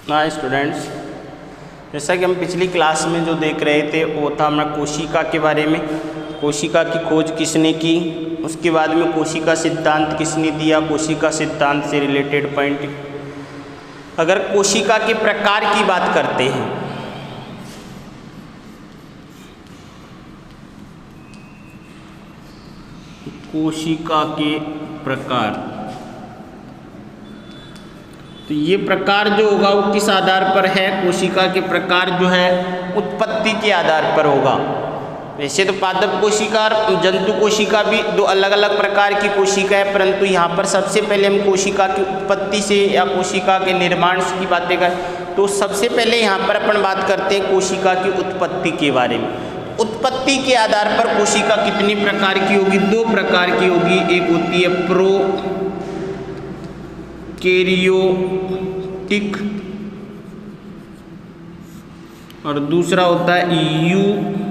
हाँ स्टूडेंट्स, जैसा कि हम पिछली क्लास में जो देख रहे थे वो था हमारा कोशिका के बारे में। कोशिका की खोज किसने की, उसके बाद में कोशिका सिद्धांत किसने दिया, कोशिका सिद्धांत से रिलेटेड पॉइंट। अगर कोशिका के प्रकार की बात करते हैं, कोशिका के प्रकार, तो ये प्रकार जो होगा वो किस आधार पर है? कोशिका के प्रकार जो है उत्पत्ति के आधार पर होगा। वैसे तो पादप कोशिका और जंतु कोशिका भी दो अलग अलग प्रकार की कोशिका है, परंतु यहाँ पर सबसे पहले हम कोशिका की उत्पत्ति से या कोशिका के निर्माण की बातें करें तो सबसे पहले यहाँ पर अपन बात करते हैं कोशिका की उत्पत्ति के बारे में। उत्पत्ति के आधार पर कोशिका कितनी प्रकार की होगी? दो प्रकार की होगी। एक होती है प्रोकैरियोटिक और दूसरा होता है यूकैरियोटिक।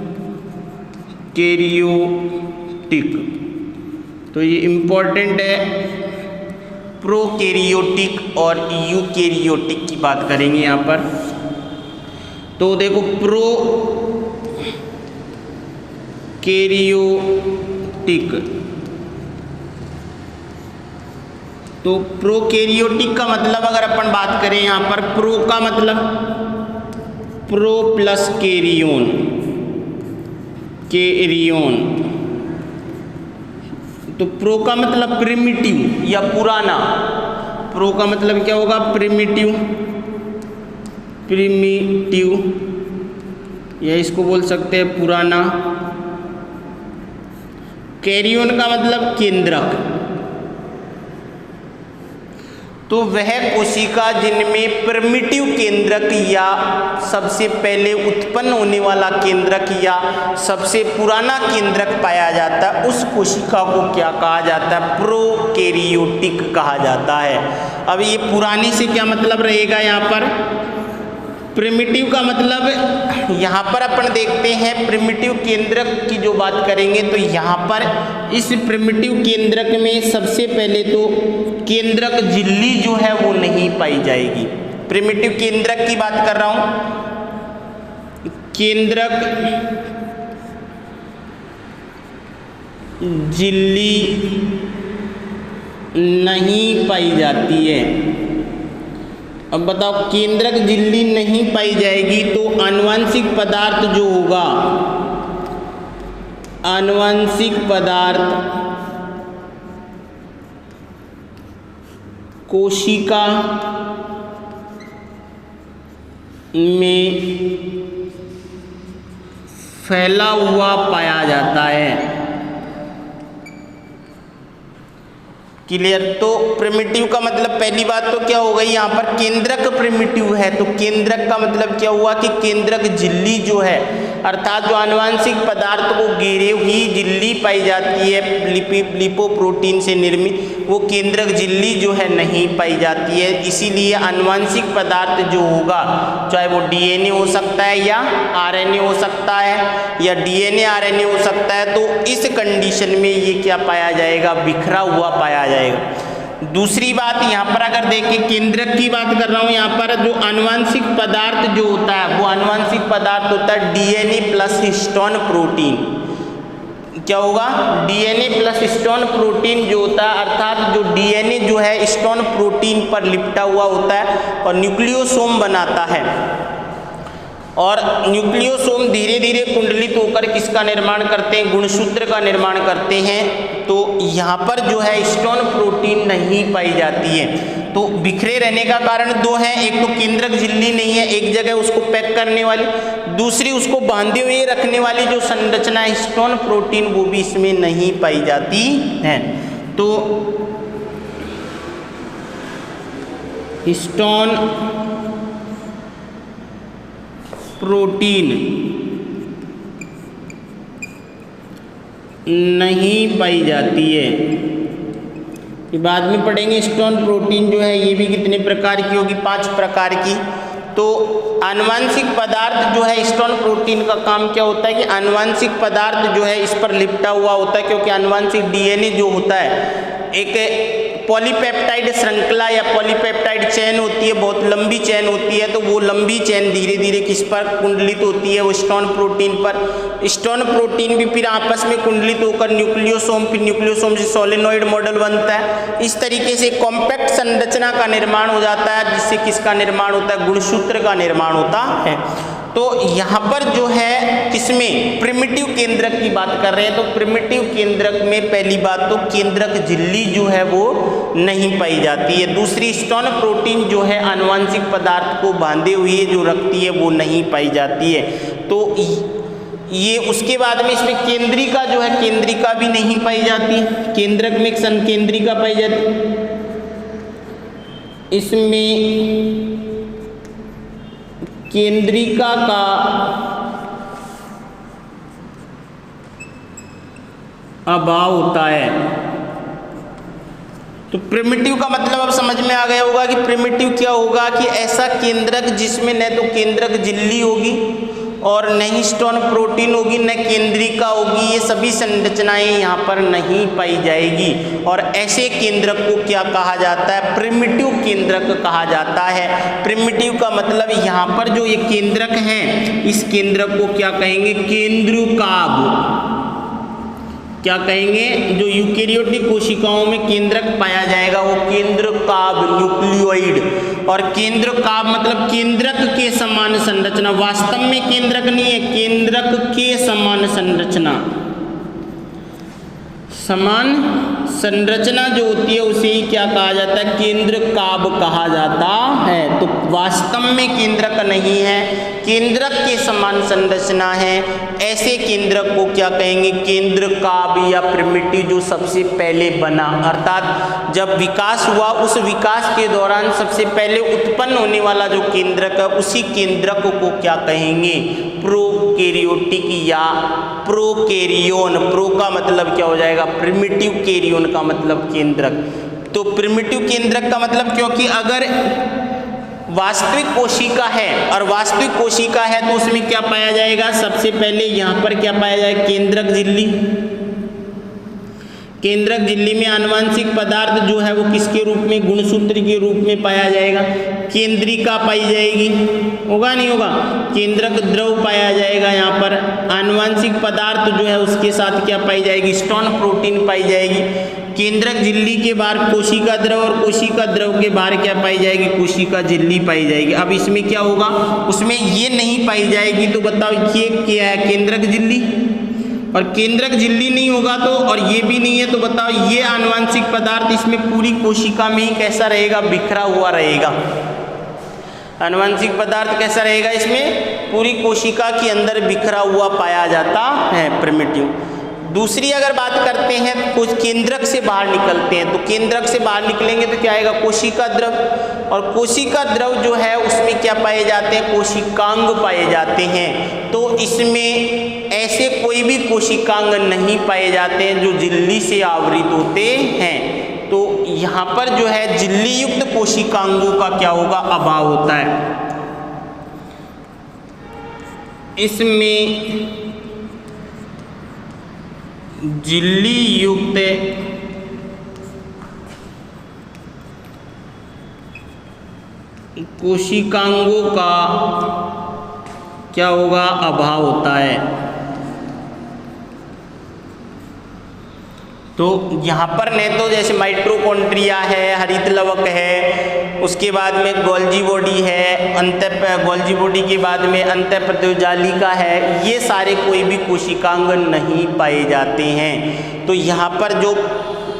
तो ये इम्पोर्टेंट है, प्रोकैरियोटिक और यूकैरियोटिक की बात करेंगे यहाँ पर। तो देखो प्रोकैरियोटिक, तो प्रोकैरियोटिक का मतलब अगर अपन बात करें यहाँ पर, प्रो का मतलब प्रो प्लस कैरियोन, कैरियोन, तो प्रो का मतलब प्रिमिटिव या पुराना। प्रो का मतलब क्या होगा? प्रिमिटिव, प्रिमिटिव या इसको बोल सकते हैं पुराना। कैरियोन का मतलब केंद्रक, तो वह कोशिका जिनमें प्रिमिटिव केंद्रक या सबसे पहले उत्पन्न होने वाला केंद्रक या सबसे पुराना केंद्रक पाया जाता है, उस कोशिका को क्या कहा जाता है? प्रोकैरियोटिक कहा जाता है। अब ये पुराने से क्या मतलब रहेगा यहाँ पर? प्रिमिटिव का मतलब यहाँ पर अपन देखते हैं प्रिमिटिव केंद्रक की जो बात करेंगे तो यहाँ पर इस प्रिमिटिव केंद्रक में सबसे पहले तो केंद्रक झिल्ली जो है वो नहीं पाई जाएगी। प्रिमिटिव केंद्रक की बात कर रहा हूँ, केंद्रक झिल्ली नहीं पाई जाती है। अब बताओ, केंद्रक झिल्ली नहीं पाई जाएगी तो आनुवंशिक पदार्थ जो होगा, आनुवंशिक पदार्थ कोशिका में फैला हुआ पाया जाता है। क्लियर? तो प्रिमिटिव का मतलब पहली बात तो क्या हो गई यहाँ पर? केंद्रक प्रिमिटिव है, तो केंद्रक का मतलब क्या हुआ कि केंद्रक झिल्ली जो है, अर्थात जो आनुवंशिक पदार्थ को घेरे हुई झिल्ली पाई जाती है लिपोप्रोटीन से निर्मित, वो केंद्रक झिल्ली जो है नहीं पाई जाती है। इसीलिए आनुवंशिक पदार्थ जो होगा, चाहे वो डीएनए हो सकता है या आरएनए हो सकता है या डीएनए आरएनए हो सकता है, तो इस कंडीशन में ये क्या पाया जाएगा? बिखरा हुआ पाया जाएगा। दूसरी बात यहाँ पर अगर देखें, केंद्रक की बात कर रहा हूँ, यहाँ पर जो आनुवंशिक पदार्थ जो होता है वो आनुवंशिक पदार्थ होता है डीएनए प्लस हिस्टोन प्रोटीन। क्या होगा? डीएनए प्लस हिस्टोन प्रोटीन जो होता है, अर्थात जो डीएनए जो है हिस्टोन प्रोटीन पर लिपटा हुआ होता है और न्यूक्लियोसोम बनाता है, और न्यूक्लियोसोम धीरे धीरे कुंडलित होकर किसका निर्माण करते हैं? गुणसूत्र का निर्माण करते हैं। तो यहाँ पर जो है हिस्टोन प्रोटीन नहीं पाई जाती है। तो बिखरे रहने का कारण दो हैं, एक तो केंद्रक झिल्ली नहीं है एक जगह उसको पैक करने वाली, दूसरी उसको बांधे हुए रखने वाली जो संरचना हिस्टोन प्रोटीन वो भी इसमें नहीं पाई जाती है। तो हिस्टोन प्रोटीन नहीं पाई जाती है। ये बाद में पढ़ेंगे। हिस्टोन प्रोटीन जो है ये भी कितने प्रकार की होगी? 5 प्रकार की। तो आनुवंशिक पदार्थ जो है हिस्टोन प्रोटीन का काम क्या होता है कि आनुवंशिक पदार्थ जो है इस पर लिपटा हुआ होता है, क्योंकि आनुवंशिक डीएनए जो होता है एक पॉलीपेप्टाइड श्रृंखला या पॉलीपेप्टाइड चेन होती है, बहुत लंबी चेन होती है, तो वो लंबी चेन धीरे धीरे किस पर कुंडलित होती है, वो स्टोन प्रोटीन पर। स्टोन प्रोटीन भी फिर आपस में कुंडलित होकर न्यूक्लियोसोम, फिर न्यूक्लियोसोम से सोलेनोइड मॉडल बनता है। इस तरीके से कॉम्पैक्ट संरचना का निर्माण हो जाता है, जिससे किसका निर्माण होता है, गुणसूत्र का निर्माण होता है। तो यहाँ पर जो है किसमें प्रिमिटिव केंद्रक की बात कर रहे हैं, तो प्रिमिटिव केंद्रक में पहली बात तो केंद्रक झिल्ली जो है वो नहीं पाई जाती है। दूसरी, स्टोन प्रोटीन जो है आनुवंशिक पदार्थ को बांधे हुए जो रखती है वो नहीं पाई जाती है। तो ये उसके बाद में इसमें केंद्रिका जो है, केंद्रिका भी नहीं पाई जाती। केंद्रक में संकेंद्रिका पाई जाती, इसमें केंद्रिका का अभाव होता है। तो प्रिमिटिव का मतलब अब समझ में आ गया होगा कि प्रिमिटिव क्या होगा, कि ऐसा केंद्रक जिसमें न तो केंद्रक झिल्ली होगी और न ही स्टोन प्रोटीन होगी, न केंद्रिका होगी, ये सभी संरचनाएं यहाँ पर नहीं पाई जाएगी। और ऐसे केंद्रक को क्या कहा जाता है, प्रिमिटिव केंद्रक कहा जाता है। प्रिमिटिव का मतलब यहाँ पर जो ये केंद्रक है, इस केंद्रक को क्या कहेंगे, केंद्रुकाभ। क्या कहेंगे, जो यूकेरियोटिक कोशिकाओं में केंद्रक पाया जाएगा वो केंद्रकाभ, न्यूक्लियोइड। और केंद्रकाभ मतलब केंद्रक के समान संरचना, वास्तव में केंद्रक नहीं है, केंद्रक के समान संरचना, समान संरचना जो होती है उसे ही क्या कहा जाता है, केंद्रकाभ कहा जाता है। तो वास्तव में केंद्रक नहीं है, केंद्रक के समान संरचना है, ऐसे केंद्रक को क्या कहेंगे, केंद्रकाभ या प्रिमिटिव जो सबसे पहले बना। अर्थात जब विकास हुआ उस विकास के दौरान सबसे पहले उत्पन्न होने वाला जो केंद्रक है उसी केंद्रक को क्या कहेंगे, प्रोकैरियोटिक या प्रोकैरियोन। प्रो का मतलब क्या हो जाएगा, प्रिमिटिव, कैरियोन का मतलब केंद्रक। तो प्रिमिटिव केंद्रक का मतलब, क्योंकि अगर वास्तविक कोशिका है और वास्तविक कोशिका है तो उसमें क्या पाया जाएगा, सबसे पहले यहाँ पर क्या पाया जाएगा, केंद्रक झिल्ली। केंद्रक झिल्ली में आनुवंशिक पदार्थ जो है वो किसके रूप में, गुणसूत्र के रूप में पाया जाएगा। केंद्रिका पाई जाएगी, होगा नहीं होगा, केंद्रक द्रव पाया जाएगा। यहाँ पर आनुवंशिक पदार्थ जो है उसके साथ क्या पाई जाएगी, स्टोन प्रोटीन पाई जाएगी। केंद्रक झिल्ली के बाहर कोशिका द्रव और कोशिका द्रव के बाहर क्या पाई जाएगी, कोशिका झिल्ली पाई जाएगी। अब इसमें क्या होगा, उसमें ये नहीं पाई जाएगी, तो बताओ ये क्या है, केंद्रक झिल्ली। और केंद्रक झिल्ली नहीं होगा तो, और ये भी नहीं है, तो बताओ ये आनुवंशिक पदार्थ इसमें पूरी कोशिका में ही कैसा रहेगा, बिखरा हुआ रहेगा। आनुवंशिक पदार्थ कैसा रहेगा, इसमें पूरी कोशिका के अंदर बिखरा हुआ पाया जाता है, प्रिमिटिव। दूसरी अगर बात करते हैं, कुछ केंद्रक से बाहर निकलते हैं, तो केंद्रक से बाहर निकलेंगे तो क्या आएगा, कोशिका द्रव। और कोशिका द्रव जो है उसमें क्या पाए जाते हैं, कोशिकांग पाए जाते हैं। तो इसमें ऐसे कोई भी कोशिकांग नहीं पाए जाते हैं जो झिल्ली से आवृत होते हैं। तो यहाँ पर जो है झिल्ली युक्त कोशिकांगों का क्या होगा, अभाव होता है। इसमें झिल्ली युक्त कोशिकांगों का क्या होगा, अभाव होता है। तो यहाँ पर न तो जैसे माइटोकॉन्ड्रिया है, हरित लवक है, उसके बाद में गोल्जी बॉडी है, गोल्जी बॉडी के बाद में अंतःप्रद्योजालिका है, ये सारे कोई भी कोशिकांग नहीं पाए जाते हैं। तो यहाँ पर जो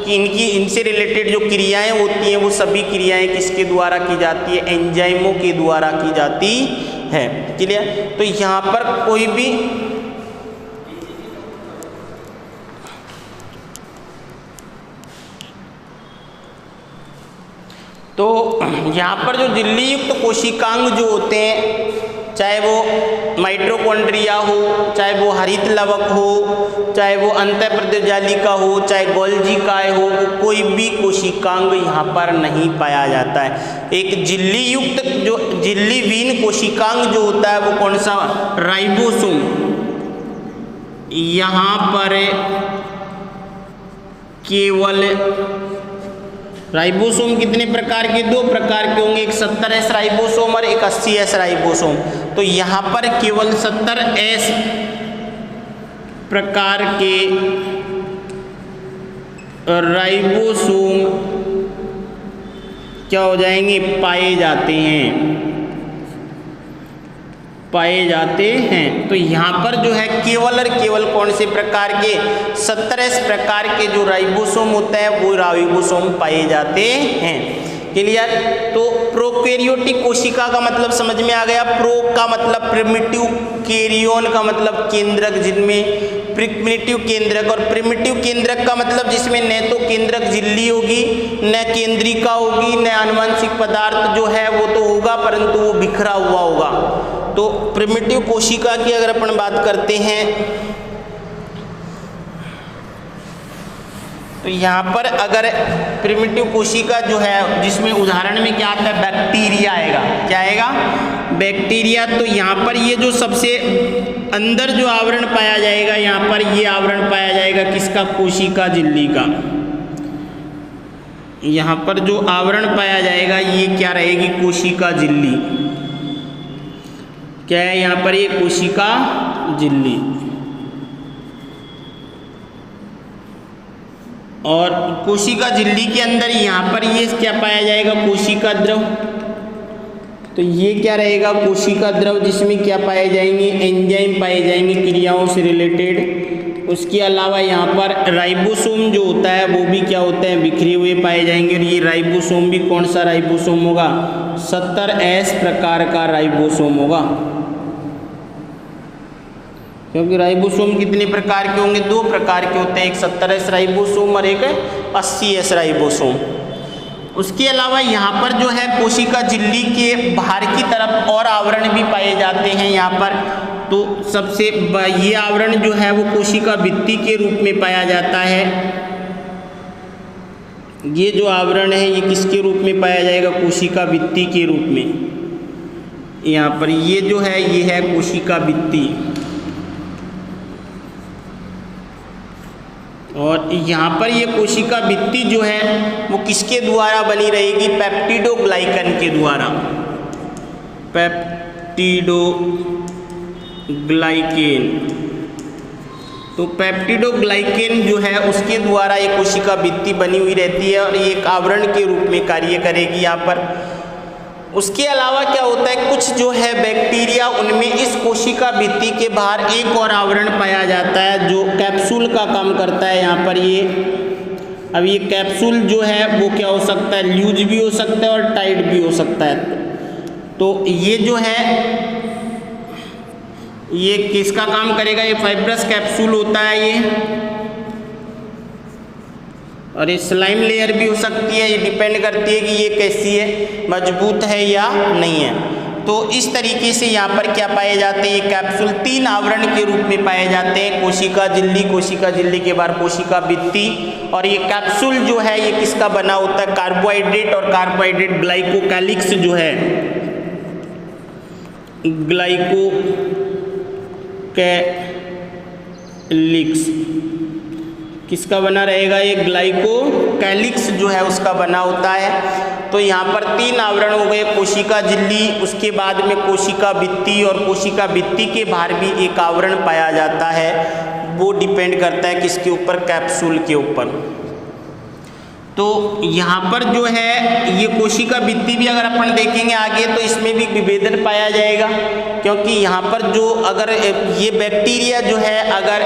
इनसे रिलेटेड जो क्रियाएं होती हैं वो सभी क्रियाएं किसके द्वारा की जाती है, एंजाइमों के द्वारा की जाती है। क्लियर। तो यहाँ पर कोई भी तो यहाँ पर जो झिल्ली युक्त कोशिकांग जो होते हैं, चाहे वो माइटोकॉन्ड्रिया हो, चाहे वो हरित लवक हो, चाहे वो अंतःप्रद्योजालिका हो, चाहे गोल्जी काय हो, कोई भी कोशिकांग यहाँ पर नहीं पाया जाता है। एक झिल्ली युक्त जो झिल्लीविहीन कोशिकांग जो होता है वो कौन सा, राइबोसोम। यहाँ पर केवल राइबोसोम कितने प्रकार के? 2 प्रकार के होंगे, एक 70S राइबोसोम और एक 80S राइबोसोम। तो यहाँ पर केवल 70S प्रकार के राइबोसोम क्या हो जाएंगे? पाए जाते हैं। तो यहाँ पर जो है केवल और केवल कौन से प्रकार के? 70S प्रकार के जो राइबोसोम होता है वो राइबोसोम पाए जाते हैं। क्लियर? तो प्रोकैरियोटिक कोशिका का मतलब समझ में आ गया। प्रो का मतलब प्रिमिटिव, कैरियन का मतलब केंद्रक, जिनमें प्रिमिटिव केंद्रक, और प्रिमिटिव केंद्रक का मतलब जिसमें न तो केंद्रक झिल्ली होगी, न केंद्रिका होगी, न आनुवंशिक पदार्थ जो है वो तो होगा, परंतु वो बिखरा हुआ होगा। तो प्रिमिटिव कोशिका की अगर अपन बात करते हैं तो यहाँ पर अगर प्रिमिटिव कोशिका जो है जिसमें उदाहरण में क्या आता है? बैक्टीरिया आएगा। क्या आएगा? बैक्टीरिया। तो यहाँ पर ये जो सबसे अंदर जो आवरण पाया जाएगा, यहाँ पर ये आवरण पाया जाएगा किसका? कोशिका झिल्ली का। यहाँ पर जो आवरण पाया जाएगा ये क्या रहेगी? कोशिका झिल्ली। क्या है यहाँ पर? ये कोशिका झिल्ली। और कोशिका झिल्ली के अंदर यहाँ पर ये क्या पाया जाएगा? कोशिका द्रव। तो ये क्या रहेगा? कोशिका द्रव, जिसमें क्या पाए जाएंगे? एंजाइम पाए जाएंगे क्रियाओं से रिलेटेड। उसके अलावा यहाँ पर राइबोसोम जो होता है वो भी क्या होता है? बिखरे हुए पाए जाएंगे। और ये राइबोसोम भी कौन सा राइबोसोम होगा? 70S प्रकार का राइबोसोम होगा। क्योंकि राइबोसोम कितने प्रकार के होंगे? 2 प्रकार के होते हैं, एक 70S राइबोसोम और एक 80S राइबोसोम। उसके अलावा यहाँ पर जो है कोशिका झिल्ली के बाहर की तरफ और आवरण भी पाए जाते हैं यहाँ पर। तो सबसे ये आवरण जो है वो कोशिका भित्ति के रूप में पाया जाता है। ये जो आवरण है ये किसके रूप में पाया जाएगा? कोशिका भित्ति के रूप में। यहाँ पर ये जो है ये है कोशिका भित्ति। और यहाँ पर ये कोशिका भित्ति जो है वो किसके द्वारा बनी रहेगी? पेप्टिडोग्लाइकन के द्वारा। पेप्टिडोग्लाइकेन। तो पेप्टिडोग्लाइकेन जो है उसके द्वारा ये कोशिका भित्ति बनी हुई रहती है और ये एक आवरण के रूप में कार्य करेगी यहाँ पर। उसके अलावा क्या होता है? कुछ जो है बैक्टीरिया, उनमें इस कोशिका भित्ति के बाहर एक और आवरण पाया जाता है जो कैप्सूल का काम करता है यहाँ पर। ये अब ये कैप्सूल जो है वो क्या हो सकता है? लूज भी हो सकता है और टाइट भी हो सकता है। तो ये जो है ये किसका काम करेगा? ये फाइब्रस कैप्सूल होता है ये। और ये स्लाइम लेयर भी हो सकती है। ये डिपेंड करती है कि ये कैसी है, मजबूत है या नहीं है। तो इस तरीके से यहाँ पर क्या पाए जाते हैं? ये कैप्सूल 3 आवरण के रूप में पाए जाते हैं। कोशिका झिल्ली, कोशिका झिल्ली के बाहर कोशिका भित्ति। और ये कैप्सूल जो है ये किसका बना होता है? कार्बोहाइड्रेट और कार्बोहाइड्रेट ग्लाइकोकैलिक्स जो है, ग्लाइकोकैलिक्स किसका बना रहेगा? ये ग्लाइकोकैलिक्स जो है उसका बना होता है। तो यहाँ पर 3 आवरण हो गए, कोशिका झिल्ली, उसके बाद में कोशिका भित्ति, और कोशिका भित्ति के बाहर भी एक आवरण पाया जाता है। वो डिपेंड करता है किसके ऊपर? कैप्सूल के ऊपर। तो यहाँ पर जो है ये कोशिका भित्ति भी अगर अपन देखेंगे आगे तो इसमें भी विभेदन पाया जाएगा। क्योंकि यहाँ पर जो अगर ये बैक्टीरिया जो है अगर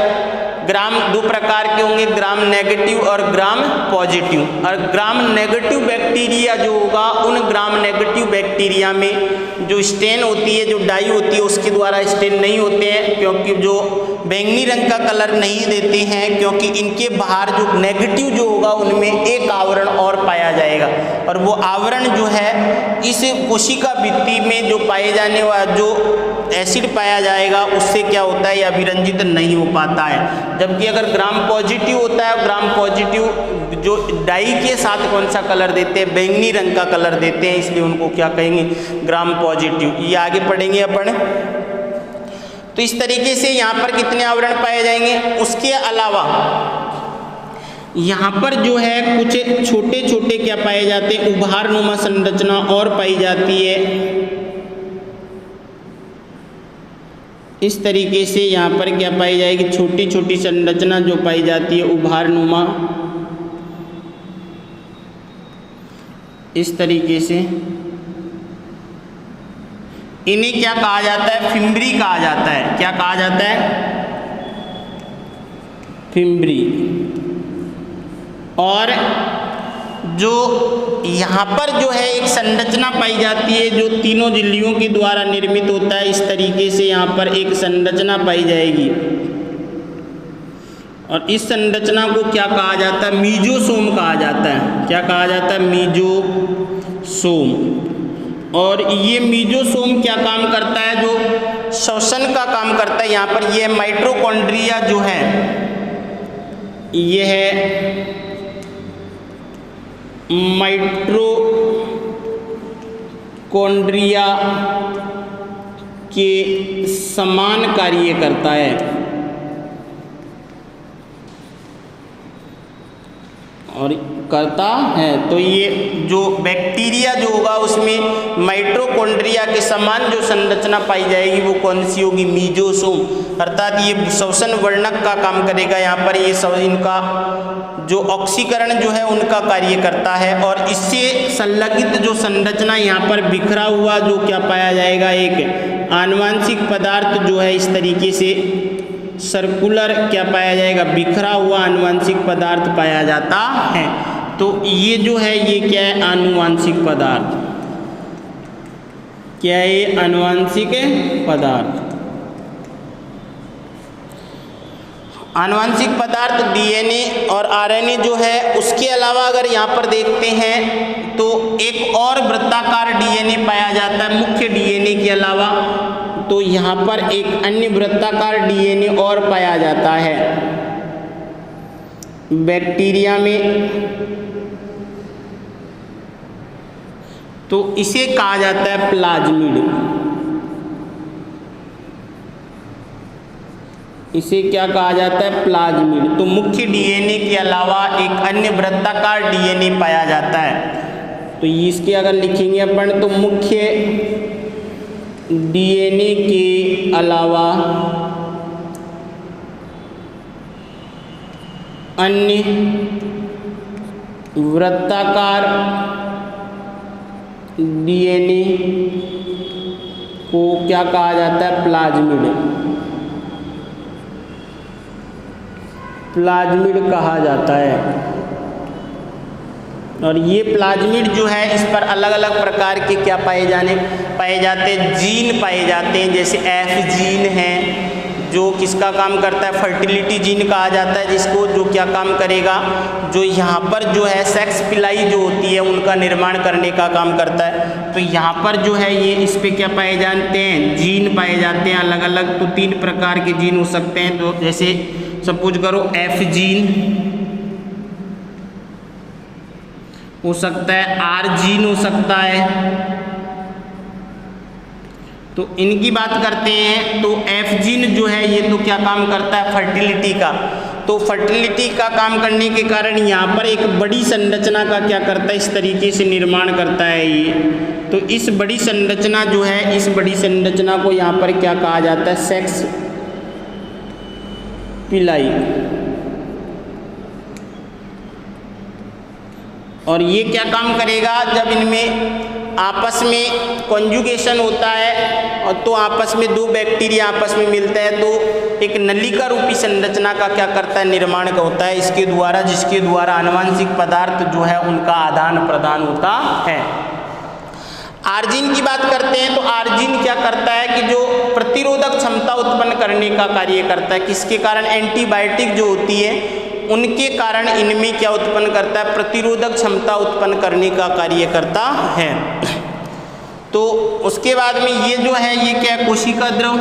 ग्राम 2 प्रकार के होंगे, ग्राम नेगेटिव और ग्राम पॉजिटिव। और ग्राम नेगेटिव बैक्टीरिया जो होगा, उन ग्राम नेगेटिव बैक्टीरिया में जो स्टेन होती है, जो डाई होती है, उसके द्वारा स्टेन नहीं होते हैं, क्योंकि जो बैंगनी रंग का कलर नहीं देते हैं, क्योंकि इनके बाहर जो नेगेटिव जो होगा उनमें एक आवरण और पाया जाएगा। और वो आवरण जो है इस कोशिका भित्ति में जो पाए जाने वाला जो एसिड पाया जाएगा उससे क्या होता है? ये अभिरंजित नहीं हो पाता है। जबकि अगर ग्राम पॉजिटिव होता है, ग्राम पॉजिटिव जो डाई के साथ कौन सा कलर देते हैं? बैंगनी रंग का कलर देते हैं, इसलिए उनको क्या कहेंगे? Gram positive. ये आगे पढ़ेंगे अपन। तो इस तरीके से यहाँ पर कितने आवरण पाए जाएंगे? उसके अलावा यहाँ पर जो है कुछ छोटे छोटे क्या पाए जाते हैं, उभारनुमा संरचना और पाई जाती है। इस तरीके से यहाँ पर क्या पाई जाएगी, छोटी छोटी संरचना जो पाई जाती है उभारनुमा, इस तरीके से। इन्हें क्या कहा जाता है, फिम्बरी कहा जाता है। क्या कहा जाता है, फिम्बरी। और जो यहाँ पर जो है एक संरचना पाई जाती है जो तीनों झिल्लियों के द्वारा निर्मित होता है। इस तरीके से यहाँ पर एक संरचना पाई जाएगी और इस संरचना को क्या कहा जाता है, मीजोसोम कहा जाता है। क्या कहा जाता है, मीजोसोम। और ये मीजोसोम क्या काम करता है, जो श्वसन का काम करता है। यहाँ पर ये माइटोकॉन्ड्रिया जो है, ये है माइटोकॉन्ड्रिया के समान कार्य करता है। और करता है तो ये जो बैक्टीरिया जो होगा उसमें माइटोकॉन्ड्रिया के समान जो संरचना पाई जाएगी वो कौन सी होगी, मीजोसोम। अर्थात ये श्वसन वर्णक का काम करेगा। यहाँ पर ये सब इनका जो ऑक्सीकरण जो है उनका कार्य करता है। और इससे संलग्नित जो संरचना यहाँ पर बिखरा हुआ जो क्या पाया जाएगा, एक आनुवांशिक पदार्थ जो है इस तरीके से सर्कुलर क्या पाया जाएगा, बिखरा हुआ आनुवांशिक पदार्थ पाया जाता है। तो ये जो है ये क्या है, आनुवांशिक पदार्थ। क्या है, आनुवांशिक पदार्थ। आनुवांशिक पदार्थ डीएनए और आरएनए जो है, उसके अलावा अगर यहाँ पर देखते हैं तो एक और वृत्ताकार डीएनए पाया जाता है मुख्य डीएनए के अलावा। तो यहाँ पर एक अन्य वृत्ताकार डीएनए और पाया जाता है बैक्टीरिया में। तो इसे कहा जाता है प्लाज्मिड। इसे क्या कहा जाता है, प्लाज्मिड। तो मुख्य डीएनए के अलावा एक अन्य वृत्ताकार डीएनए पाया जाता है। तो इसके अगर लिखेंगे अपन तो मुख्य डीएनए के अलावा अन्य वृत्ताकार डीएनए को क्या कहा जाता है, प्लाज्मिड। प्लाज्मिड कहा जाता है। और ये प्लाज्मिड जो है इस पर अलग अलग प्रकार के क्या पाए जाते हैं, जीन पाए जाते हैं। जैसे एफ जीन है जो किसका काम करता है, फर्टिलिटी जीन कहा जाता है जिसको, जो क्या काम करेगा, जो यहाँ पर जो है सेक्स पिलाई जो होती है उनका निर्माण करने का काम करता है। तो यहाँ पर जो है ये इस पे क्या पाए जाते हैं, जीन पाए जाते हैं अलग अलग। तो 3 प्रकार के जीन हो सकते हैं। तो जैसे सपोज करो एफ जीन हो सकता है, आर जीन हो सकता है। तो इनकी बात करते हैं तो एफ जीन जो है ये तो क्या काम करता है, फर्टिलिटी का। तो फर्टिलिटी का काम करने के कारण यहाँ पर एक बड़ी संरचना का क्या करता है, इस तरीके से निर्माण करता है ये। तो इस बड़ी संरचना जो है, इस बड़ी संरचना को यहाँ पर क्या कहा जाता है, सेक्स पिलाई। और ये क्या काम करेगा, जब इनमें आपस में कॉन्जुगेशन होता है और तो आपस में 2 बैक्टीरिया आपस में मिलते हैं तो एक नलिका रूपी संरचना का क्या करता है, निर्माण का होता है इसके द्वारा, जिसके द्वारा आनुवंशिक पदार्थ जो है उनका आदान प्रदान होता है। आर्जिन की बात करते हैं तो आर्जिन क्या करता है कि जो प्रतिरोधक क्षमता उत्पन्न करने का कार्य करता है। किसके कारण, एंटीबायोटिक जो होती है उनके कारण इनमें क्या उत्पन्न करता है, प्रतिरोधक क्षमता उत्पन्न करने का कार्य करता है। तो उसके बाद में ये जो है ये क्या, कोशिका द्रव।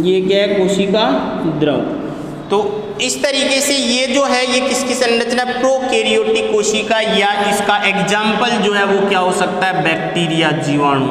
ये क्या है, कोशिका द्रव। तो इस तरीके से ये जो है ये किसकी संरचना, प्रोकैरियोटिक कोशिका, या इसका एग्जाम्पल जो है वो क्या हो सकता है, बैक्टीरिया, जीवाणु।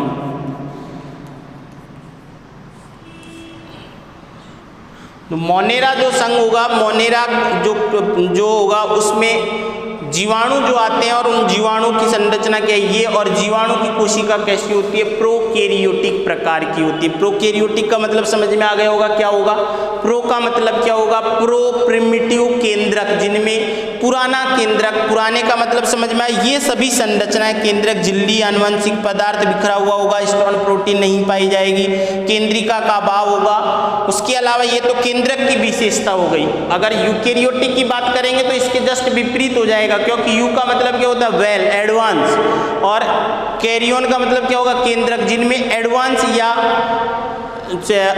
तो मोनेरा जो संघ होगा, मोनेरा जो होगा उसमें जीवाणु जो आते हैं और उन जीवाणु की संरचना क्या है ये, और जीवाणु की कोशिका कैसी होती है, प्रोकैरियोटिक प्रकार की होती है। प्रोकैरियोटिक का मतलब समझ में आ गया होगा क्या होगा, प्रो का मतलब क्या होगा, प्रो प्रिमिटिव केंद्रक, जिनमें पुराना केंद्रक, पुराने का मतलब समझ में आया, ये सभी संरचनाएं केंद्रक, झिल्ली, आनुवंशिक पदार्थ बिखरा हुआ होगा, स्टोन प्रोटीन नहीं पाई जाएगी, केंद्रिका का अभाव होगा। उसके अलावा ये तो केंद्रक की विशेषता हो गई। अगर यूकैरियोटिक की बात करेंगे तो इसके जस्ट विपरीत हो जाएगा, क्योंकि यू का मतलब क्या होता है, वेल, एडवांस, और कैरियन का मतलब क्या होगा, केंद्रक, जिनमें एडवांस या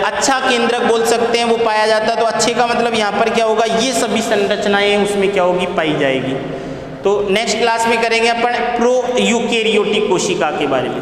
अच्छा केंद्रक बोल सकते हैं वो पाया जाता है। तो अच्छे का मतलब यहाँ पर क्या होगा, ये सभी संरचनाएं उसमें क्या होगी, पाई जाएगी। तो नेक्स्ट क्लास में करेंगे अपन प्रो यूकैरियोटिक कोशिका के बारे में।